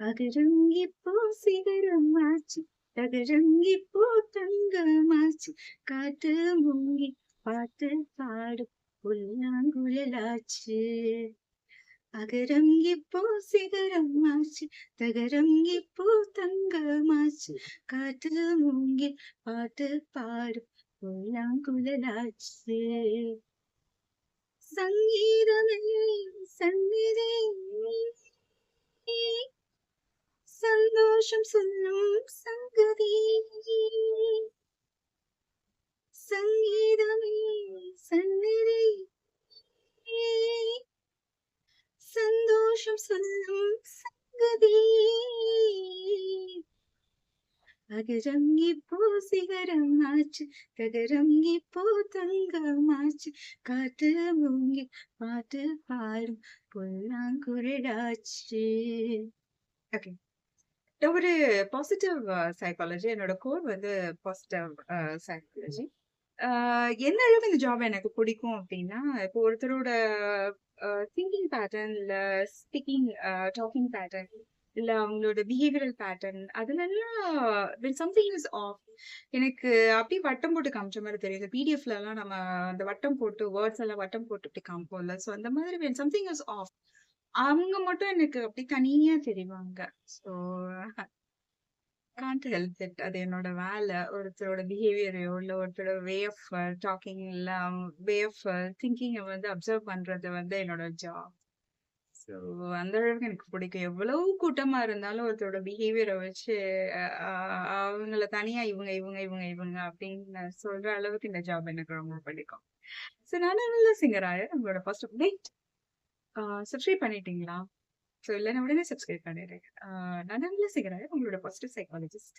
அகரம் இப்போ சிகரமாச்சு, தகரம் இப்போ தங்கமாச்சு, காத்து மூங்கி பாட்டு பாடும் புல்லாங்குழலாச்சு. அகரம் இப்போ சிகரமாச்சு, தகரம் இப்போ தங்கமாச்சு, காத்து மூங்கி பாட்டு பாடும் புல்லாங்குழலாச்சு. சங்கீதமே சந்நிதி, சந்தோஷம் சொல்லும் சங்கதி. சங்கீதமே சந்நிதி, சந்தோஷம் சொல்லும் சங்கதி. அகரம் இப்போ சிகரமாச்சு, தகரம் இப்போ தங்கமாச்சு, காட்டு மூங்கி பாட்டு பாடும் புல்லாங்குழலாச்சு. ஓகே. ஒரு பாசிட்டிவ் சைக்காலஜி. என்னோட கோர் வந்து பாசிட்டிவ் சைக்காலஜி. எந்த அளவுக்கு இந்த ஜாப் எனக்கு பிடிக்கும் அப்படின்னா, இப்போ ஒருத்தரோட திங்கிங் பேட்டர்ன், இல்ல ஸ்பீக்கிங் டாக்கிங் பேட்டர்ன், இல்ல அவங்களோட பிஹேவியரல் பேட்டர்ன், அதுலெல்லாம் when something is off, எனக்கு அப்படியே வட்டம் போட்டு காமிச்ச மாதிரி தெரியுது. பிடிஎஃப்ல எல்லாம் நம்ம அந்த வட்டம் போட்டு வேர்ட்ஸ் எல்லாம் வட்டம் போட்டு இப்படி காமிப்போம்ல. ஸோ அந்த மாதிரி when something is off, அவங்க மட்டும் எனக்கு அப்படி தனியா தெரிவாங்க. So can't help it. அது என்னோட வேலை. ஒருத்தரோட பிஹேவியரையோ, இல்ல ஒருத்தரோட வே ஆஃப் டாக்கிங், இல்ல வே ஆஃப் திங்கிங்க வந்து அப்சர்வ் பண்றது வந்து என்னோட ஜாப். ஸோ அந்த அளவுக்கு எனக்கு பிடிக்கும். எவ்வளவு கூட்டமா இருந்தாலும் ஒருத்தரோட பிஹேவியரை வச்சு அவங்கள தனியா இவங்க இவங்க இவங்க இவங்க அப்படின்னு சொல்ற அளவுக்கு இந்த ஜாப் எனக்கு ரொம்ப பிடிக்கும். ஸோ நான் நல்ல சிங்கராய உங்களோட ஃபர்ஸ்ட் அப்டேட் சப்ஸ்கிரைப் பண்ணிட்டீங்களா? ஸோ இல்லைன்னா உடனே சப்ஸ்கிரைப் பண்ணிடுறேன். நான் நல்ல சிங்கராய உங்களோட ஃபர்ஸ்ட் சைக்காலஜிஸ்ட்.